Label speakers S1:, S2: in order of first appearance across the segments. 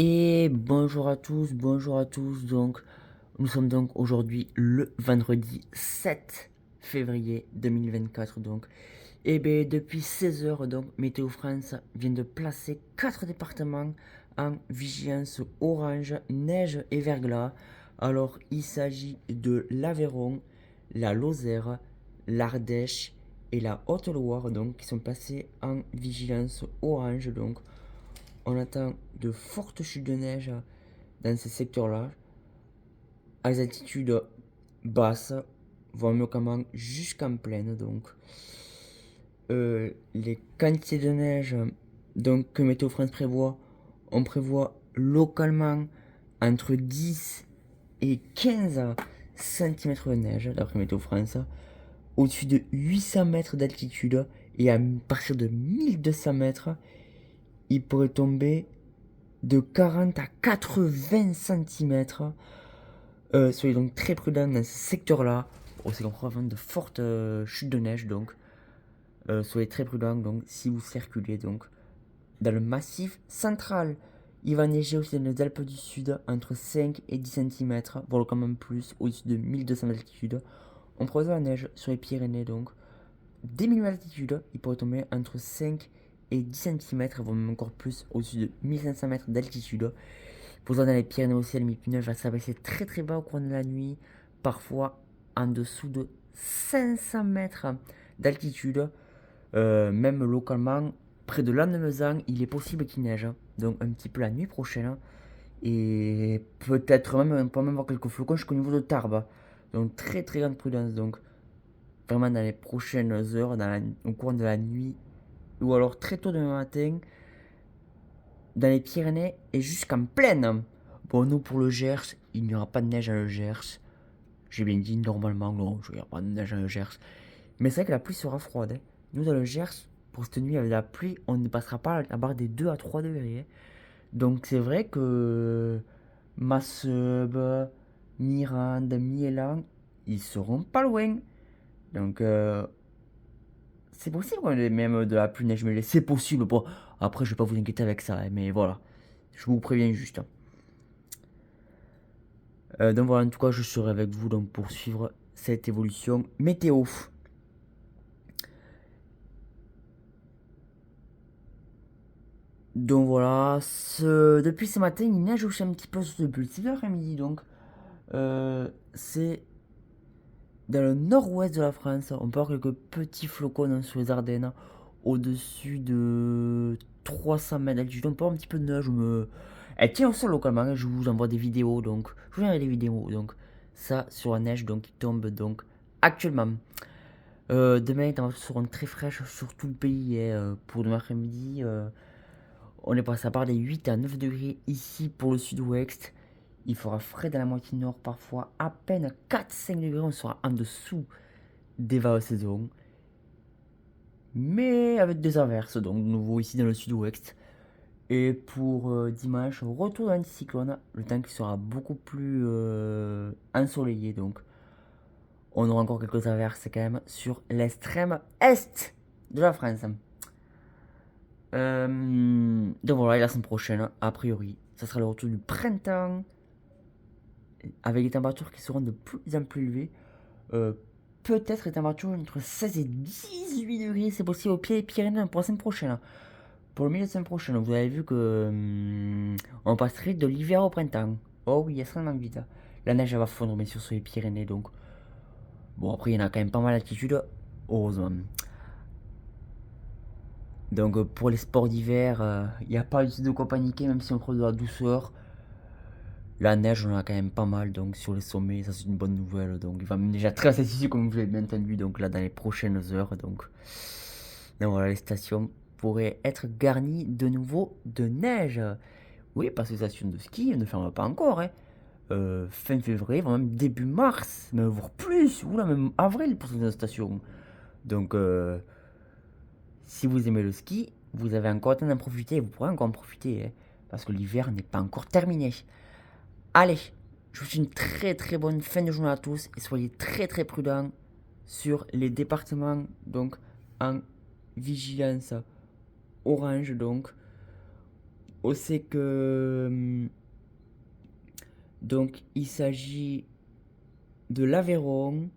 S1: Et bonjour à tous. Donc, nous sommes donc aujourd'hui le vendredi 7 février 2024. Donc, et bien, depuis 16 heures, donc, Météo France vient de placer 4 départements en vigilance orange, neige et verglas. Alors, il s'agit de l'Aveyron, la Lozère, l'Ardèche et la Haute-Loire, donc, qui sont placés en vigilance orange. Donc, on attend de fortes chutes de neige dans ces secteurs-là, à des altitudes basses, voire notamment jusqu'en plaine. Donc, les quantités de neige donc, que Météo France prévoit, on prévoit localement entre 10 et 15 cm de neige, d'après Météo France, au-dessus de 800 mètres d'altitude, et à partir de 1200 mètres, il pourrait tomber de 40 à 80 cm. Soyez donc très prudents dans ce secteur-là. C'est vraiment de fortes chutes de neige, donc soyez très prudents donc, si vous circulez donc, dans le massif central. Il va neiger aussi dans les Alpes du Sud entre 5 et 10 cm, voire quand même plus, au-dessus de 1200 d'altitude. On prévoit la neige sur les Pyrénées, donc dès 1000 d'altitude, il pourrait tomber entre 5 et 10 cm, voire même encore plus, au-dessus de 1500 mètres d'altitude. Pour ça, dans les Pyrénées aussi, la limite du neige va s'abaisser très très bas au cours de la nuit, parfois en dessous de 500 mètres d'altitude. Même localement, près de Lannemezan, il est possible qu'il neige. Donc un petit peu la nuit prochaine. Et peut-être même, on peut même voir quelques flocons jusqu'au niveau de Tarbes. Donc très très grande prudence. Donc vraiment dans les prochaines heures, au cours de la nuit, ou alors très tôt demain matin, dans les Pyrénées et jusqu'en plaine. Bon, nous pour le Gers, il n'y aura pas de neige à le Gers. J'ai bien dit normalement, non, il n'y aura pas de neige à le Gers. Mais c'est vrai que la pluie sera froide, hein. Nous dans le Gers, pour cette nuit avec la pluie, on ne passera pas la barre des 2 à 3 degrés, hein. Donc c'est vrai que Masseube, Mirande, Miélan, ils seront pas loin. Donc c'est possible qu'on ait même de la pluie neige mêlée. C'est possible. Bon, après je vais pas vous inquiéter avec ça, hein, mais voilà. Je vous préviens juste. Donc voilà, en tout cas, je serai avec vous donc, pour suivre cette évolution météo. Donc voilà, depuis ce matin, il neige aussi un petit peu depuis le 6 après-midi. Donc c'est dans le nord-ouest de la France. On peut avoir quelques petits flocons hein, sur les Ardennes, au-dessus de 300 mètres d'altitude. On peut avoir un petit peu de neige. Elle tient au sol localement, hein. Je vous envoie des vidéos. Donc je vous envoie des vidéos. Donc ça sur la neige donc, qui tombe donc actuellement. Demain, les températures seront très fraîches sur tout le pays. Et, pour demain après-midi, on est passé à part des 8 à 9 degrés ici pour le sud-ouest. Il fera frais dans la moitié nord, parfois à peine 4-5 degrés. On sera en dessous des vagues saison. Mais avec des averses, donc de nouveau ici dans le sud-ouest. Et pour dimanche, retour d'un anticyclone. Le temps qui sera beaucoup plus ensoleillé. Donc on aura encore quelques averses quand même sur l'extrême est de la France. Donc voilà, et la semaine prochaine, a priori, ça sera le retour du printemps avec des températures qui seront de plus en plus élevées. Euh, Peut-être les températures entre 16 et 18 degrés, c'est possible au pied des Pyrénées pour la semaine prochaine. Pour le milieu de la semaine prochaine, vous avez vu que on passerait de l'hiver au printemps. Oh oui, extrêmement vite. La neige va fondre bien sûr sur les Pyrénées, donc bon après il y en a quand même pas mal d'altitude, heureusement. Donc pour les sports d'hiver, il n'y a pas de quoi paniquer, même si on trouve de la douceur. La neige, on en a quand même pas mal, donc sur les sommets, ça c'est une bonne nouvelle. Donc il va déjà très assez ici, comme vous l'avez bien entendu, donc là dans les prochaines heures. Donc voilà, les stations pourraient être garnies de nouveau de neige. Oui, parce que les stations de ski ne ferment pas encore, hein. Fin février, voire même début mars, même voire plus, ou là même avril pour certaines stations. Donc si vous aimez le ski, vous avez encore le temps d'en profiter, vous pourrez encore en profiter, hein, parce que l'hiver n'est pas encore terminé. Allez, je vous souhaite une très très bonne fin de journée à tous et soyez très très prudents sur les départements donc en vigilance orange donc on sait que donc il s'agit de l'Aveyron.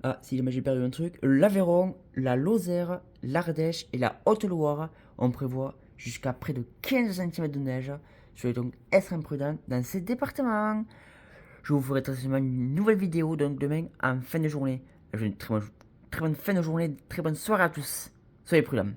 S1: Ah, si jamais j'ai perdu un truc. L'Aveyron, la Lozère, l'Ardèche et la Haute-Loire. On prévoit jusqu'à près de 15 cm de neige. Soyez donc extrêmement prudent dans ces départements. Je vous ferai très certainement une nouvelle vidéo donc demain en fin de journée. Je vous souhaite une très bonne fin de journée, très bonne soirée à tous. Soyez prudents.